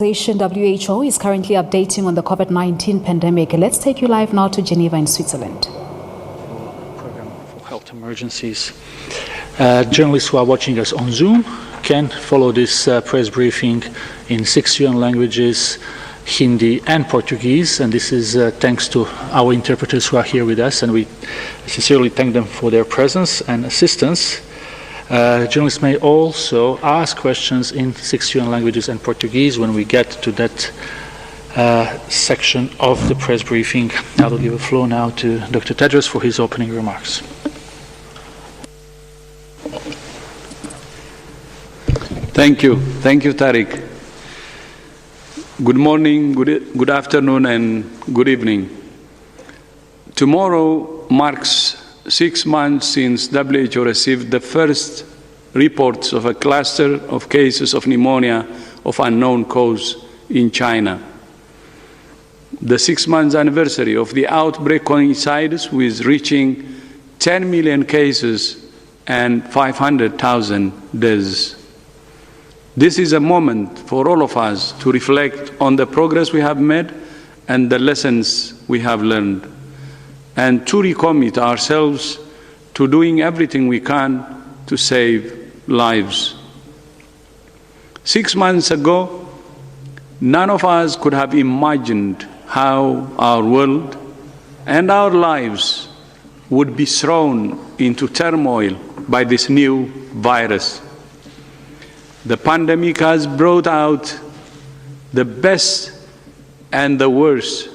WHO is currently updating on the COVID-19 pandemic. Let's take you live now to Geneva in Switzerland. Program for health emergencies. Journalists who are watching us on Zoom can follow this press briefing in 6 UN languages, Hindi and Portuguese, and this is thanks to our interpreters who are here with us, and we sincerely thank them for their presence and assistance. Journalists may also ask questions in 6 UN languages and Portuguese when we get to that section of the press briefing. I will give the floor now to Dr. Tedros for his opening remarks. Thank you, Tariq. Good morning, good afternoon, and good evening. Tomorrow marks 6 months since WHO received the first reports of a cluster of cases of pneumonia of unknown cause in China. The 6 months anniversary of the outbreak coincides with reaching 10 million cases and 500,000 deaths. This is a moment for all of us to reflect on the progress we have made and the lessons we have learned, and to recommit ourselves to doing everything we can to save lives. 6 months ago, none of us could have imagined how our world and our lives would be thrown into turmoil by this new virus. The pandemic has brought out the best and the worst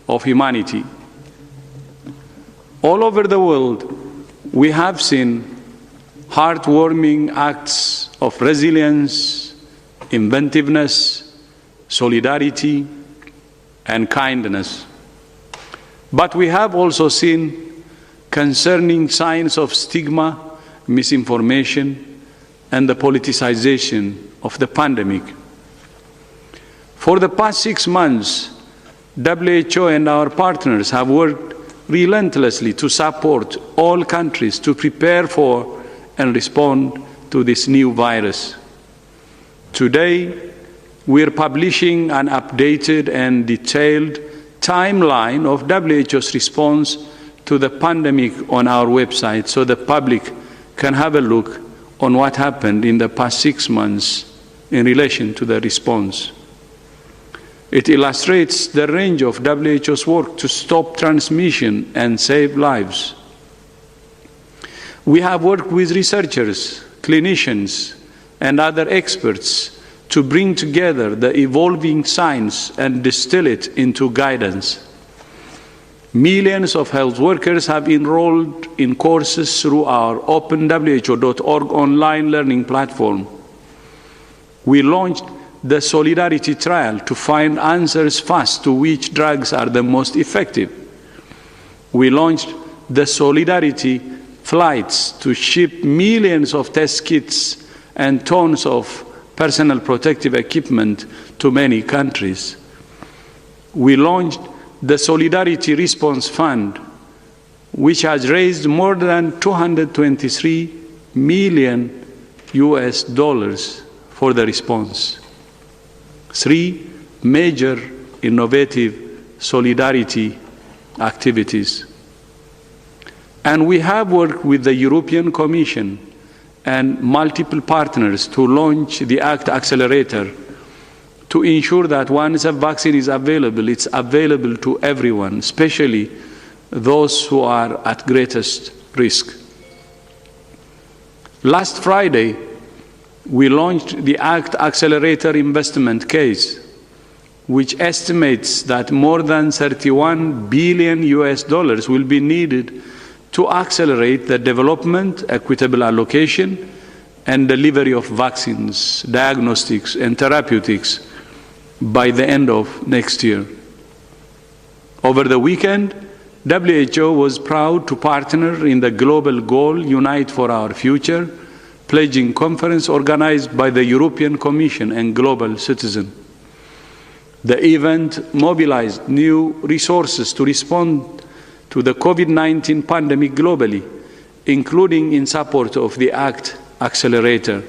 of humanity. All over the world, we have seen heartwarming acts of resilience, inventiveness, solidarity, and kindness. But we have also seen concerning signs of stigma, misinformation, and the politicization of the pandemic. For the past 6 months, WHO and our partners have worked relentlessly to support all countries to prepare for and respond to this new virus. Today, we are publishing an updated and detailed timeline of WHO's response to the pandemic on our website so the public can have a look on what happened in the past 6 months in relation to the response. It illustrates the range of WHO's work to stop transmission and save lives. We have worked with researchers, clinicians, and other experts to bring together the evolving science and distill it into guidance. Millions of health workers have enrolled in courses through our openwho.org online learning platform. We launched the Solidarity Trial to find answers fast to which drugs are the most effective. We launched the Solidarity Flights to ship millions of test kits and tons of personal protective equipment to many countries. We launched the Solidarity Response Fund, which has raised more than $223 million for the response. 3 major innovative solidarity activities. And we have worked with the European Commission and multiple partners to launch the ACT Accelerator to ensure that once a vaccine is available, it's available to everyone, especially those who are at greatest risk. Last Friday, we launched the ACT Accelerator investment case, which estimates that more than $31 billion will be needed to accelerate the development, equitable allocation, and delivery of vaccines, diagnostics, and therapeutics by the end of next year. Over the weekend, WHO was proud to partner in the global goal Unite for Our Future pledging conference organized by the European Commission and Global Citizen. The event mobilized new resources to respond to the COVID-19 pandemic globally, including in support of the ACT Accelerator.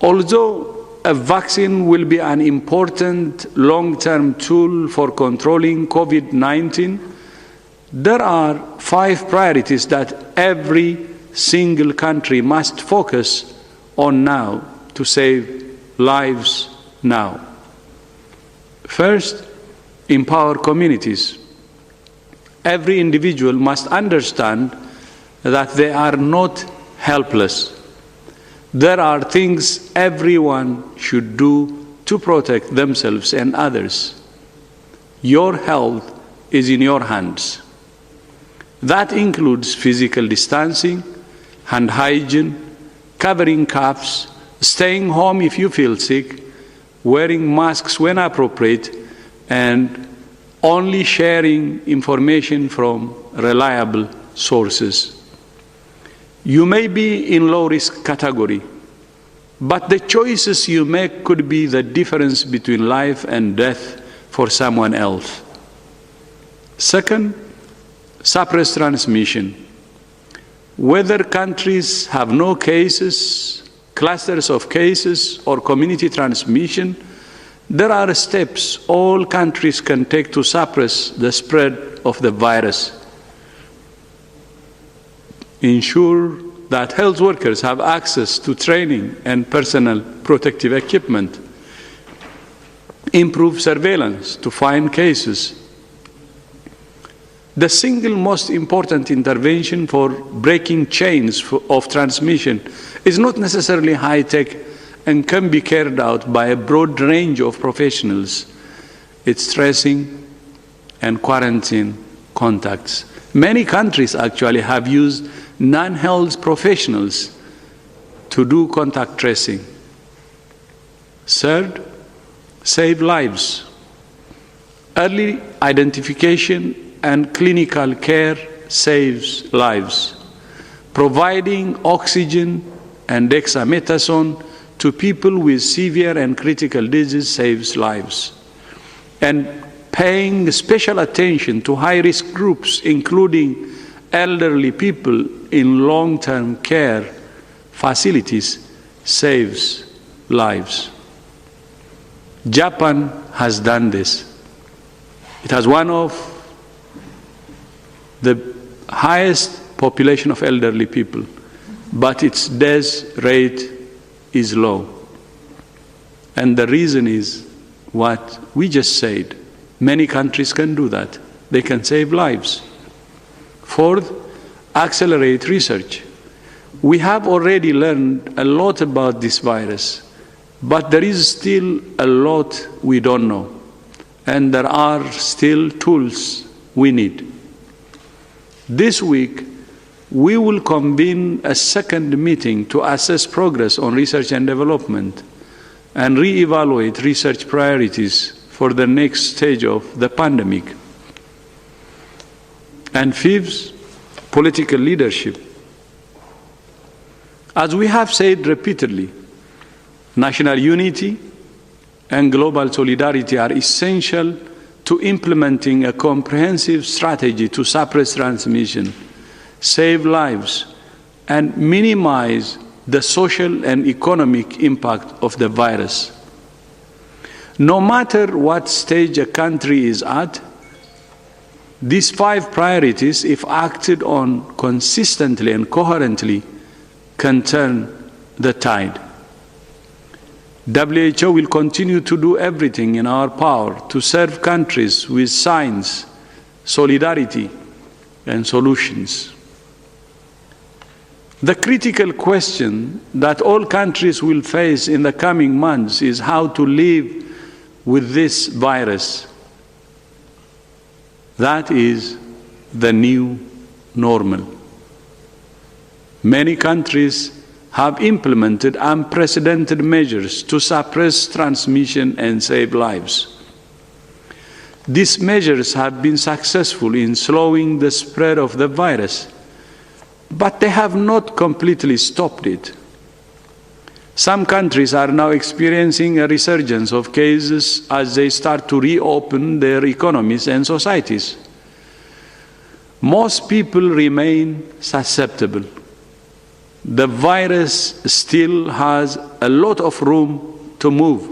Although a vaccine will be an important long-term tool for controlling COVID-19, there are 5 priorities that every single country must focus on now to save lives now. First, empower communities. Every individual must understand that they are not helpless. There are things everyone should do to protect themselves and others. Your health is in your hands. That includes physical distancing, hand hygiene, covering coughs, staying home if you feel sick, wearing masks when appropriate, and only sharing information from reliable sources. You may be in low-risk category, but the choices you make could be the difference between life and death for someone else. Second, suppress transmission. Whether countries have no cases, clusters of cases, or community transmission, there are steps all countries can take to suppress the spread of the virus. Ensure that health workers have access to training and personal protective equipment. Improve surveillance to find cases. The single most important intervention for breaking chains of transmission is not necessarily high-tech and can be carried out by a broad range of professionals. It's tracing and quarantine contacts. Many countries actually have used non-health professionals to do contact tracing. Third, save lives. Early identification and clinical care saves lives. Providing oxygen and dexamethasone to people with severe and critical disease saves lives. And paying special attention to high-risk groups, including elderly people in long-term care facilities, saves lives. Japan has done this. It has one of the highest population of elderly people, but its death rate is low. And the reason is what we just said. Many countries can do that. They can save lives. Fourth, accelerate research. We have already learned a lot about this virus, but there is still a lot we don't know, and there are still tools we need. This week, we will convene a second meeting to assess progress on research and development and re-evaluate research priorities for the next stage of the pandemic. And fifth, political leadership. As we have said repeatedly, national unity and global solidarity are essential to implementing a comprehensive strategy to suppress transmission, save lives, and minimize the social and economic impact of the virus. No matter what stage a country is at, these 5 priorities, if acted on consistently and coherently, can turn the tide. WHO will continue to do everything in our power to serve countries with science, solidarity, and solutions. The critical question that all countries will face in the coming months is how to live with this virus. That is the new normal. Many countries have implemented unprecedented measures to suppress transmission and save lives. These measures have been successful in slowing the spread of the virus, but they have not completely stopped it. Some countries are now experiencing a resurgence of cases as they start to reopen their economies and societies. Most people remain susceptible. The virus still has a lot of room to move.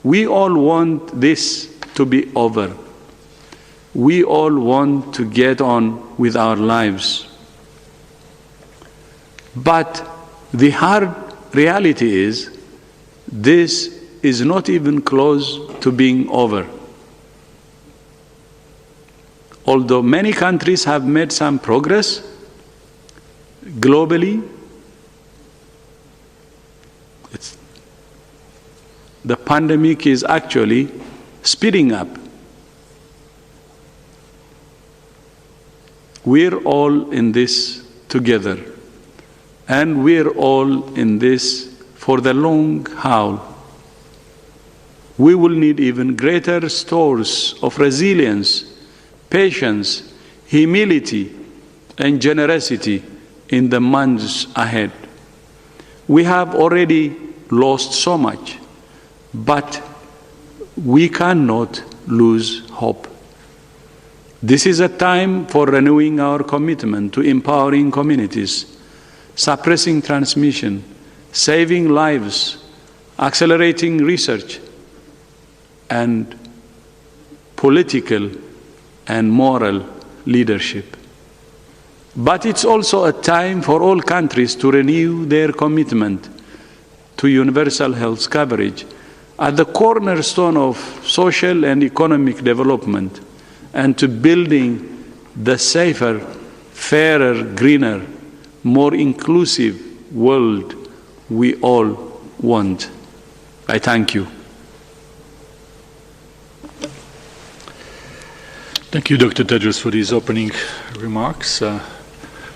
We all want this to be over. We all want to get on with our lives. But the hard reality is, this is not even close to being over. Although many countries have made some progress globally, the pandemic is actually speeding up. We're all in this together, and we're all in this for the long haul. We will need even greater stores of resilience, patience, humility, and generosity in the months ahead. We have already lost so much, but we cannot lose hope. This is a time for renewing our commitment to empowering communities, suppressing transmission, saving lives, accelerating research, and political and moral leadership. But it's also a time for all countries to renew their commitment to universal health coverage at the cornerstone of social and economic development, and to building the safer, fairer, greener, more inclusive world we all want. I thank you. Thank you, Dr. Tedros, for these opening remarks,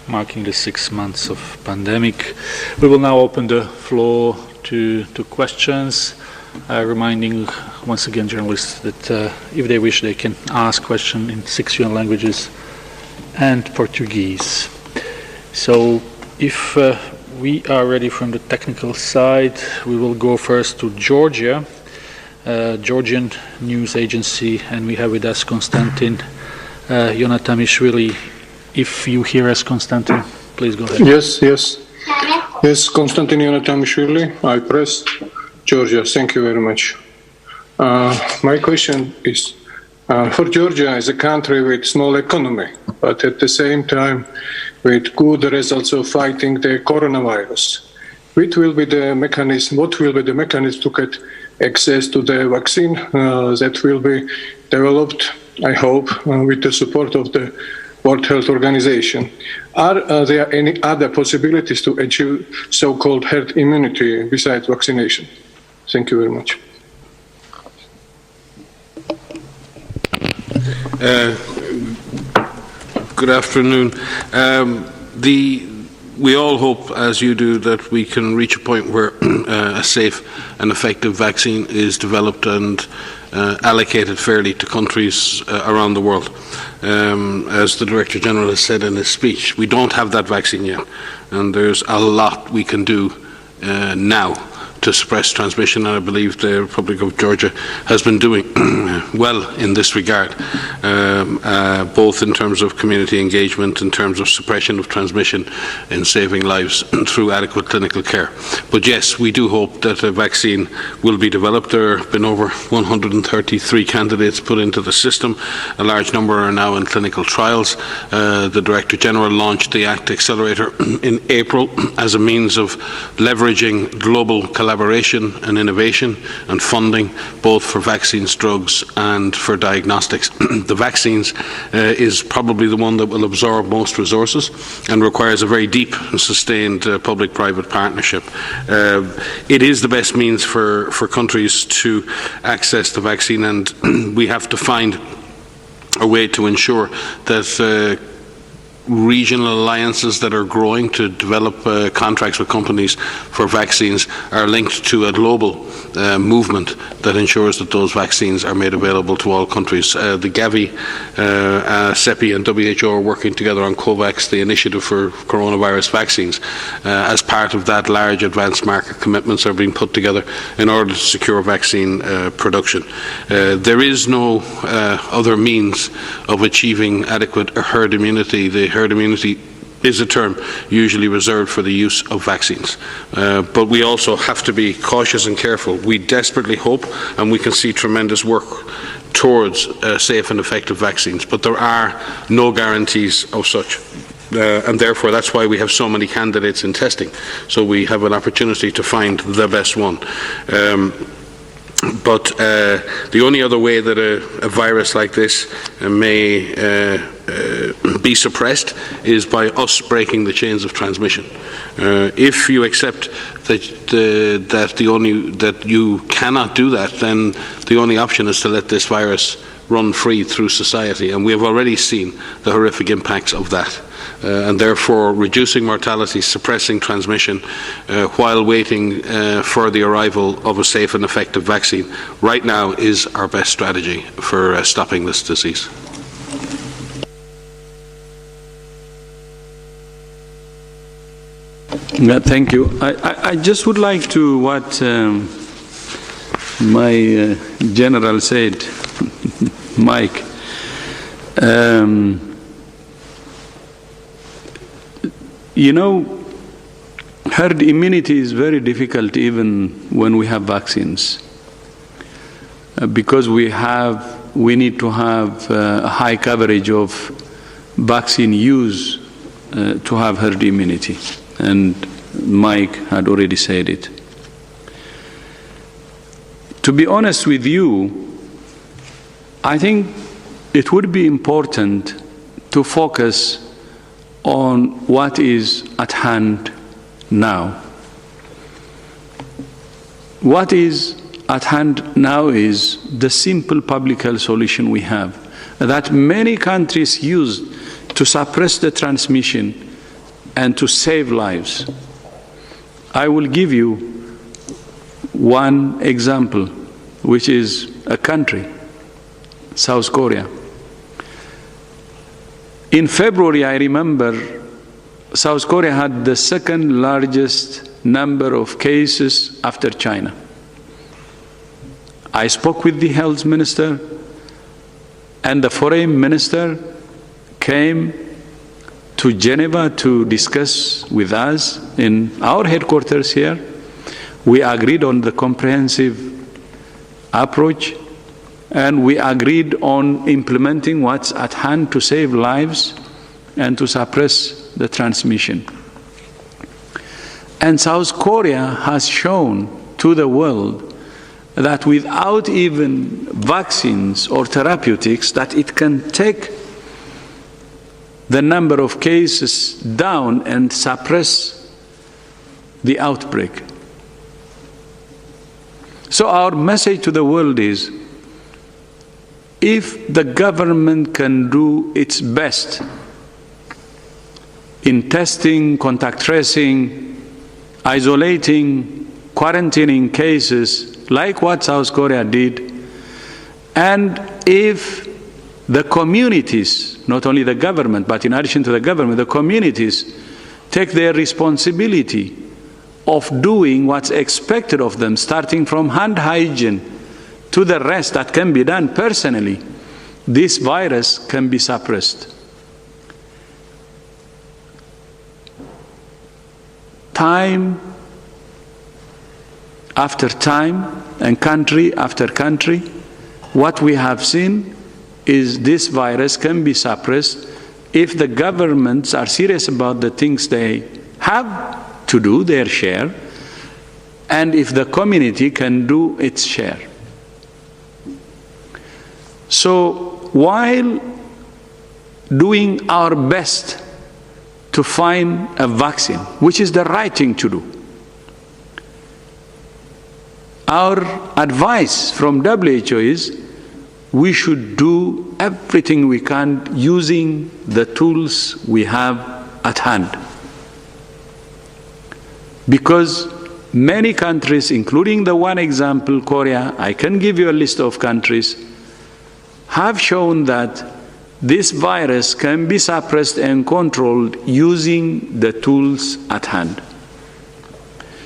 marking the 6 months of pandemic. We will now open the floor to questions, reminding once again journalists that if they wish, they can ask questions in 6 UN languages and Portuguese. So if we are ready from the technical side, we will go first to Georgia, Georgian news agency, and we have with us Konstantin Yonatamishvili. If you hear us, Konstantin, please go ahead. Yes, Konstantin Yonatamishvili, I press Georgia. Thank you very much. My question is, for Georgia as a country with small economy, but at the same time with good results of fighting the coronavirus, what will be the mechanism to get access to the vaccine that will be developed, I hope, with the support of the World Health Organization? Are there any other possibilities to achieve so-called herd immunity besides vaccination? Thank you very much. Good afternoon. We all hope, as you do, that we can reach a point where a safe and effective vaccine is developed and allocated fairly to countries around the world. As the Director General has said in his speech, we don't have that vaccine yet, and there's a lot we can do now to suppress transmission, and I believe the Republic of Georgia has been doing well in this regard, both in terms of community engagement, in terms of suppression of transmission, and saving lives through adequate clinical care. But yes, we do hope that a vaccine will be developed. There have been over 133 candidates put into the system. A large number are now in clinical trials. The Director General launched the ACT Accelerator in April as a means of leveraging global collaboration and innovation and funding, both for vaccines, drugs and for diagnostics. The vaccines is probably the one that will absorb most resources and requires a very deep and sustained public-private partnership. It is the best means for countries to access the vaccine, and we have to find a way to ensure that regional alliances that are growing to develop contracts with companies for vaccines are linked to a global movement that ensures that those vaccines are made available to all countries. The Gavi, CEPI and WHO are working together on COVAX, the initiative for coronavirus vaccines. As part of that, large advanced market commitments are being put together in order to secure vaccine production. There is no other means of achieving adequate herd immunity. The herd immunity is a term usually reserved for the use of vaccines. But we also have to be cautious and careful. We desperately hope, and we can see tremendous work towards safe and effective vaccines, but there are no guarantees of such. And therefore that's why we have so many candidates in testing, so we have an opportunity to find the best one. But the only other way that a virus like this may be suppressed is by us breaking the chains of transmission. If you accept that you cannot do that, then the only option is to let this virus run free through society, and we have already seen the horrific impacts of that. And therefore reducing mortality, suppressing transmission while waiting for the arrival of a safe and effective vaccine right now is our best strategy for stopping this disease. Thank you. I just would like to what my general said, Mike. You know, herd immunity is very difficult even when we have vaccines, because we need to have a high coverage of vaccine use to have herd immunity, and Mike had already said it. To be honest with you, I think it would be important to focus on what is at hand now. What is at hand now is the simple public health solution we have, that many countries use to suppress the transmission and to save lives. I will give you one example, which is a country, South Korea. In February, I remember, South Korea had the second largest number of cases after China. I spoke with the health minister, and the foreign minister came to Geneva to discuss with us in our headquarters here. We agreed on the comprehensive approach, and we agreed on implementing what's at hand to save lives and to suppress the transmission. And South Korea has shown to the world that without even vaccines or therapeutics, that it can take the number of cases down and suppress the outbreak. So our message to the world is, if the government can do its best in testing, contact tracing, isolating, quarantining cases, like what South Korea did, and if the communities, not only the government, but in addition to the government, the communities take their responsibility of doing what's expected of them, starting from hand hygiene to the rest that can be done personally, this virus can be suppressed. Time after time and country after country, what we have seen is this virus can be suppressed if the governments are serious about the things they have to do, their share, and if the community can do its share. So while doing our best to find a vaccine, which is the right thing to do, our advice from WHO is we should do everything we can using the tools we have at hand. Because many countries, including the one example, Korea, I can give you a list of countries, have shown that this virus can be suppressed and controlled using the tools at hand.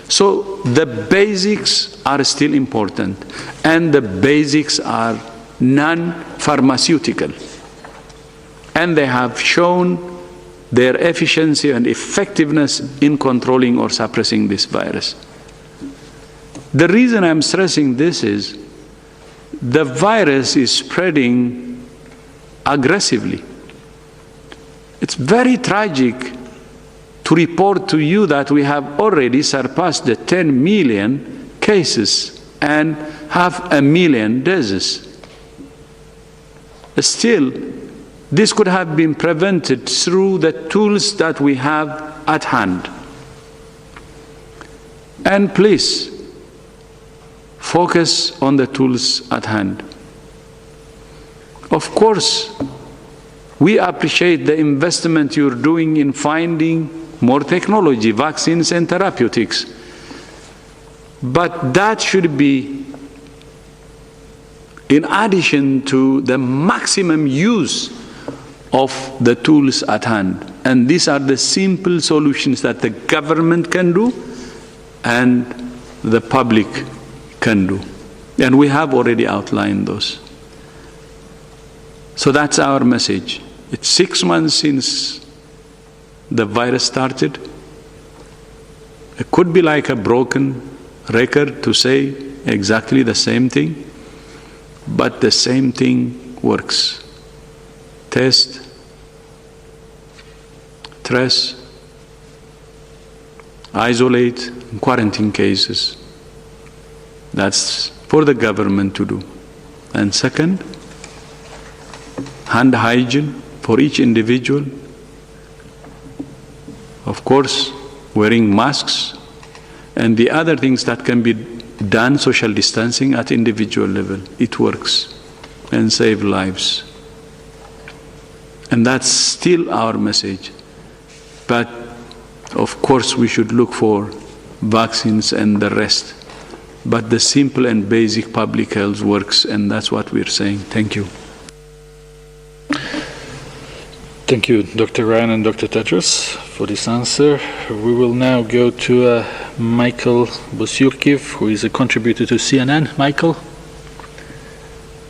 So the basics are still important, and the basics are non-pharmaceutical. And they have shown their efficiency and effectiveness in controlling or suppressing this virus. The reason I'm stressing this is the virus is spreading aggressively. It's very tragic to report to you that we have already surpassed the 10 million cases and 500,000 deaths. Still, this could have been prevented through the tools that we have at hand. And please, focus on the tools at hand. Of course, we appreciate the investment you're doing in finding more technology, vaccines and therapeutics. But that should be in addition to the maximum use of the tools at hand. And these are the simple solutions that the government can do and the public can do. And we have already outlined those. So that's our message. It's 6 months since the virus started. It could be like a broken record to say exactly the same thing, but the same thing works. Test, trace, isolate, and quarantine cases. That's for the government to do. And second, hand hygiene for each individual. Of course, wearing masks and the other things that can be done, social distancing at individual level. It works and save lives. And that's still our message. But of course we should look for vaccines and the rest. But the simple and basic public health works, and that's what we're saying. Thank you. Thank you, Dr. Ryan and Dr. Tedros, for this answer. We will now go to Michael Bosyurkiv, who is a contributor to CNN. Michael,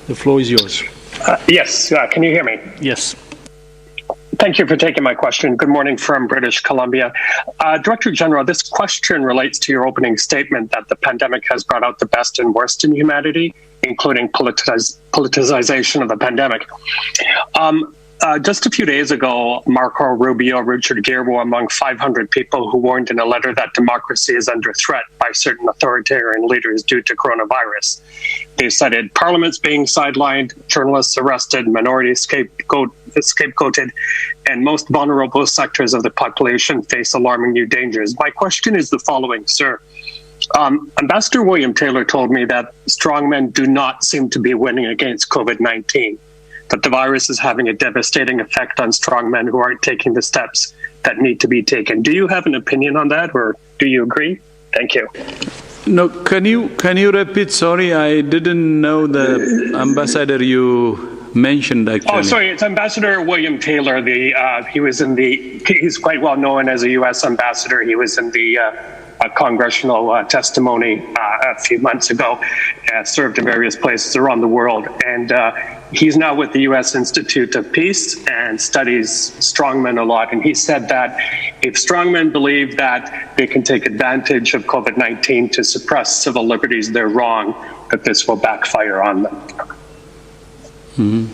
the floor is yours. Yes, can you hear me? Yes. Thank you for taking my question. Good morning from British Columbia. Director General, this question relates to your opening statement that the pandemic has brought out the best and worst in humanity, including politicization of the pandemic. Just a few days ago, Marco Rubio, Richard Gere were among 500 people who warned in a letter that democracy is under threat by certain authoritarian leaders due to coronavirus. They cited parliaments being sidelined, journalists arrested, minorities scapegoated, and most vulnerable sectors of the population face alarming new dangers. My question is the following, sir. Ambassador William Taylor told me that strongmen do not seem to be winning against COVID-19. That the virus is having a devastating effect on strongmen who aren't taking the steps that need to be taken. Do you have an opinion on that, or do you agree? Thank you. No, can you repeat? Sorry, I didn't know the ambassador you mentioned actually. Oh, sorry, it's Ambassador William Taylor. He's quite well known as a U.S. ambassador. He was in the congressional testimony a few months ago, served in various places around the world. And he's now with the U.S. Institute of Peace and studies strongmen a lot. And he said that if strongmen believe that they can take advantage of COVID-19 to suppress civil liberties, they're wrong, that this will backfire on them. Mm-hmm.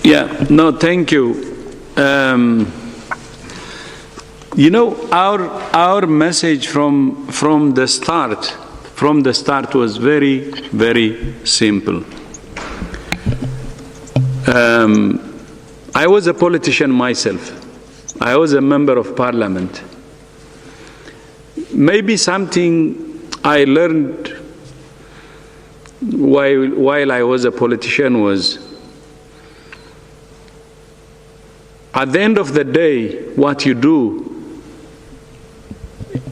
Yeah, no, thank you. You know, our message from the start was very, very simple. I was a politician myself. I was a member of parliament. Maybe something I learned while I was a politician was, at the end of the day, what you do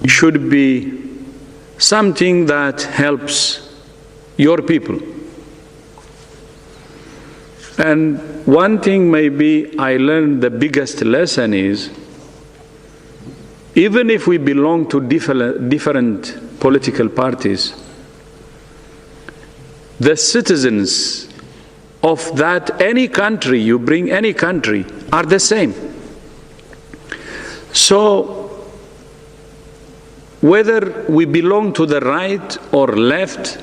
should be something that helps your people. And one thing maybe I learned, the biggest lesson is, even if we belong to different political parties, the citizens of that any country, you bring any country, are the same. So whether we belong to the right or left,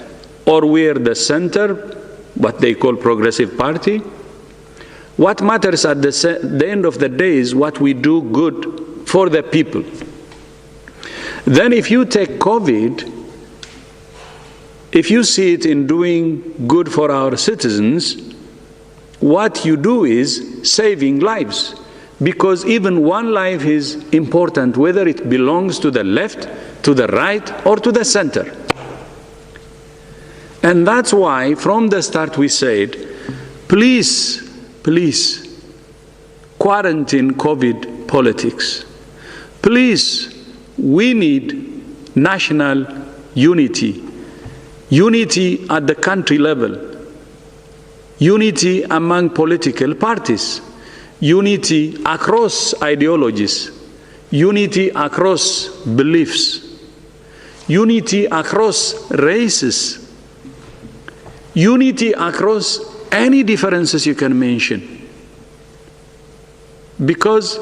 or we're the center, what they call progressive party, what matters at the end of the day is what we do good for the people. Then if you take COVID, if you see it in doing good for our citizens, what you do is saving lives. Because even one life is important, whether it belongs to the left, to the right, or to the center. And that's why from the start we said, please, quarantine COVID politics. Please, we need national unity. Unity at the country level. Unity among political parties. Unity across ideologies. Unity across beliefs. Unity across races. Unity across any differences you can mention. Because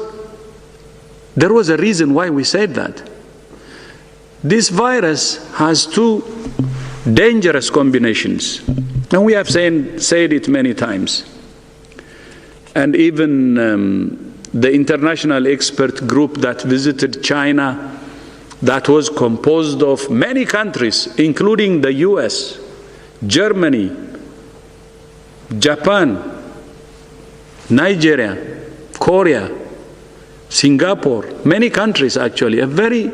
there was a reason why we said that. This virus has two dangerous combinations. And we have said it many times. And even the international expert group that visited China, that was composed of many countries, including the US, Germany, Japan, Nigeria, Korea, Singapore, many countries actually, a very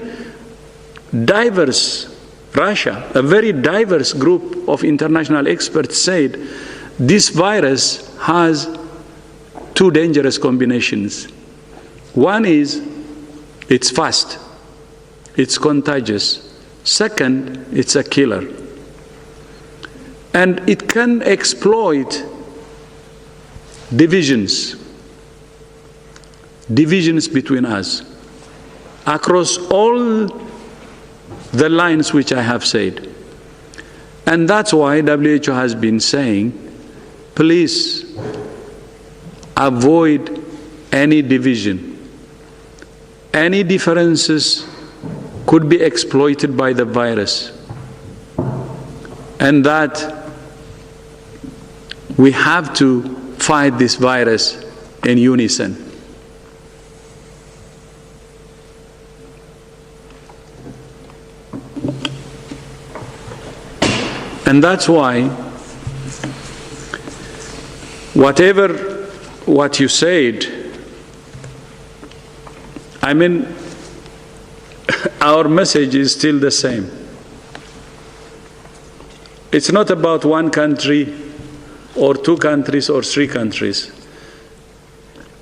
diverse, Russia, a very diverse group of international experts said this virus has two dangerous combinations. One is it's fast, it's contagious. Second, it's a killer. And it can exploit divisions between us across all the lines which I have said. And that's why WHO has been saying, please avoid any division. Any differences could be exploited by the virus. And that we have to fight this virus in unison. And that's why what you said, I mean, our message is still the same. It's not about one country or two countries or three countries.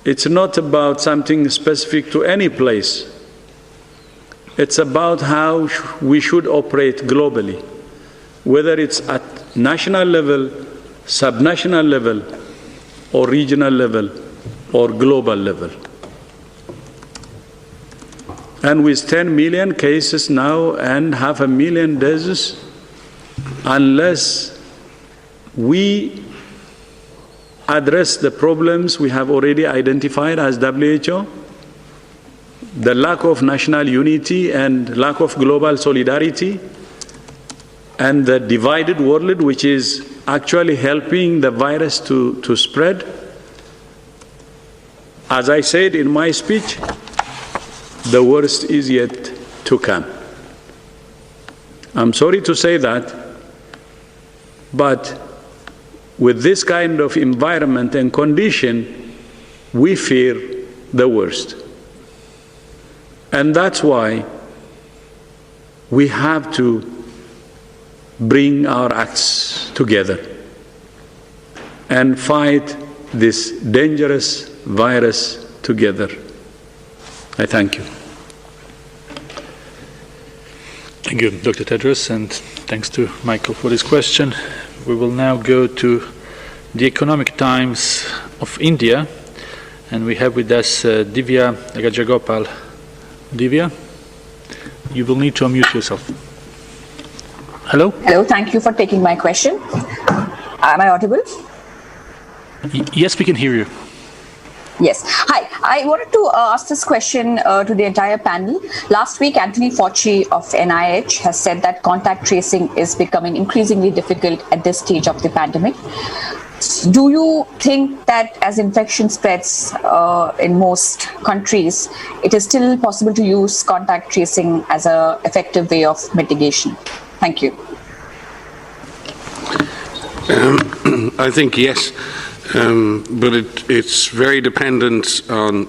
It's not about something specific to any place. It's about how we should operate globally, whether it's at national level, subnational level, or regional level, or global level. And with 10 million cases now and 500,000 deaths, unless we address the problems we have already identified as WHO, the lack of national unity and lack of global solidarity, and the divided world which is actually helping the virus to spread. As I said in my speech, the worst is yet to come. I'm sorry to say that, but with this kind of environment and condition, we fear the worst. And that's why we have to bring our acts together and fight this dangerous virus together. I thank you. Thank you, Dr. Tedros, and thanks to Michael for this question. We will now go to the Economic Times of India, and we have with us Divya Rajagopal. Divya, you will need to unmute yourself. Hello? Hello, thank you for taking my question. Am I audible? Yes, we can hear you. Yes. Hi. I wanted to ask this question to the entire panel. Last week, Anthony Fauci of NIH has said that contact tracing is becoming increasingly difficult at this stage of the pandemic. Do you think that as infection spreads in most countries, it is still possible to use contact tracing as an effective way of mitigation? Thank you. I think yes, but it's very dependent on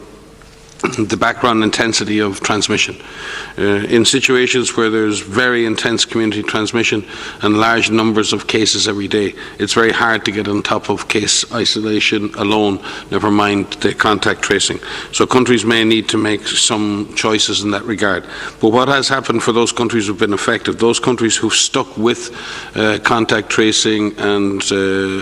the background intensity of transmission. In situations where there's very intense community transmission and large numbers of cases every day, it's very hard to get on top of case isolation alone, never mind the contact tracing. So countries may need to make some choices in that regard. But what has happened for those countries who've been affected, those countries who've stuck with contact tracing and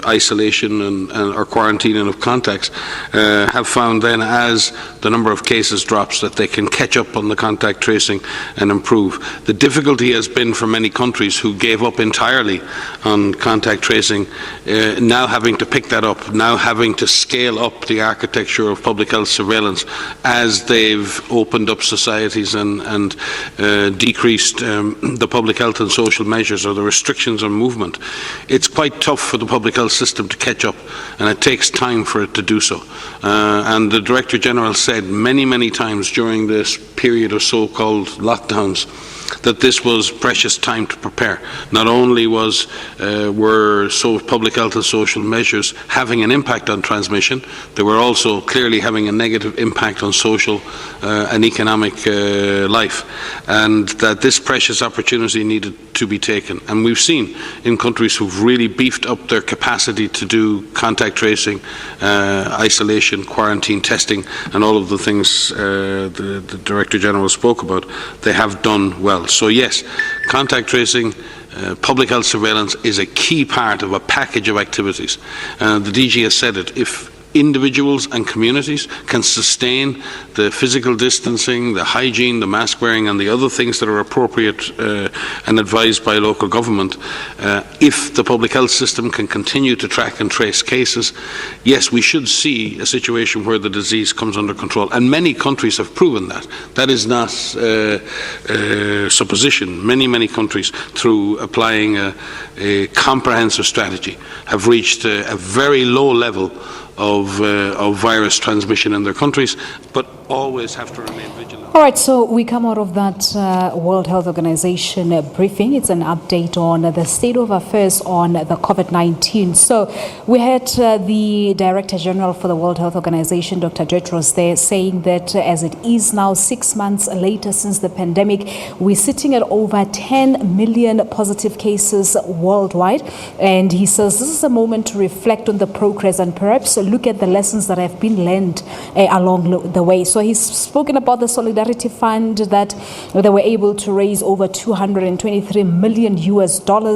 isolation and or quarantining of contacts, have found then as the number of cases drops that they can catch up on the contact tracing and improve. The difficulty has been for many countries who gave up entirely on contact tracing, now having to pick that up, now having to scale up the architecture of public health surveillance as they've opened up societies and decreased the public health and social measures or the restrictions on movement. It's quite tough for the public health system to catch up, and it takes time for it to do so. And the Director General said many times during this period of so-called lockdowns that this was precious time to prepare. Not only were public health and social measures having an impact on transmission, they were also clearly having a negative impact on social and economic life, and that this precious opportunity needed to be taken. And we've seen in countries who've really beefed up their capacity to do contact tracing, isolation, quarantine, testing, and all of the things the Director General spoke about, they have done well. So yes, contact tracing, public health surveillance is a key part of a package of activities. The DG has said it. If individuals and communities can sustain the physical distancing, the hygiene, the mask wearing and the other things that are appropriate and advised by local government, if the public health system can continue to track and trace cases, yes, we should see a situation where the disease comes under control. And many countries have proven that. That is not supposition. Many countries, through applying a comprehensive strategy, have reached a very low level of virus transmission in their countries, but always have to remain vigilant. All right, so we come out of that World Health Organization briefing. It's an update on the state of affairs on the COVID-19. So we had the Director General for the World Health Organization, Dr. Tedros, there saying that as it is now 6 months later since the pandemic, we're sitting at over 10 million positive cases worldwide. And he says this is a moment to reflect on the progress and perhaps look at the lessons that have been learned along the way. So he's spoken about the Solidarity Fund that they were able to raise over $223 million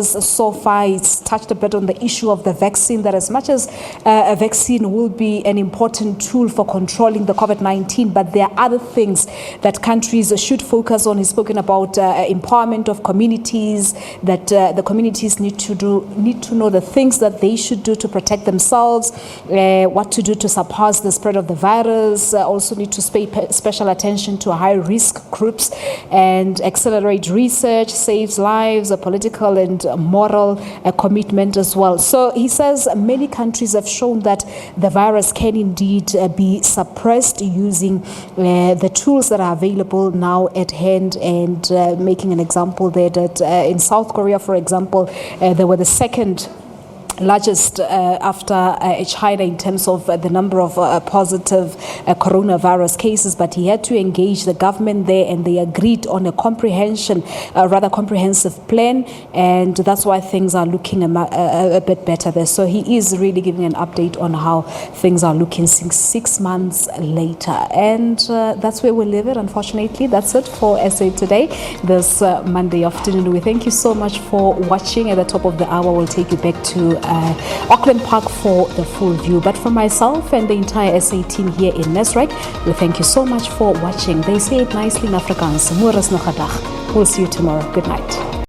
so far. It's touched a bit on the issue of the vaccine, that as much as a vaccine will be an important tool for controlling the COVID-19, but there are other things that countries should focus on. He's spoken about empowerment of communities, that the communities need to know the things that they should do to protect themselves, what to do to surpass the spread of the virus, also need to pay special attention to high-risk groups and accelerate research, saves lives, a political and moral commitment as well. So he says many countries have shown that the virus can indeed be suppressed using the tools that are available now at hand, and making an example there that in South Korea, for example, they were the second largest after China in terms of the number of positive coronavirus cases, but he had to engage the government there, and they agreed on a comprehensive plan, and that's why things are looking a bit better there. So he is really giving an update on how things are looking 6 months later, and that's where we leave it. Unfortunately, that's it for SA Today this Monday afternoon. We thank you so much for watching. At the top of the hour, we'll take you back to Auckland Park for the full view. But for myself and the entire SA team here in Nasrec, we thank you so much for watching. They say it nicely in Afrikaans. We'll see you tomorrow. Good night.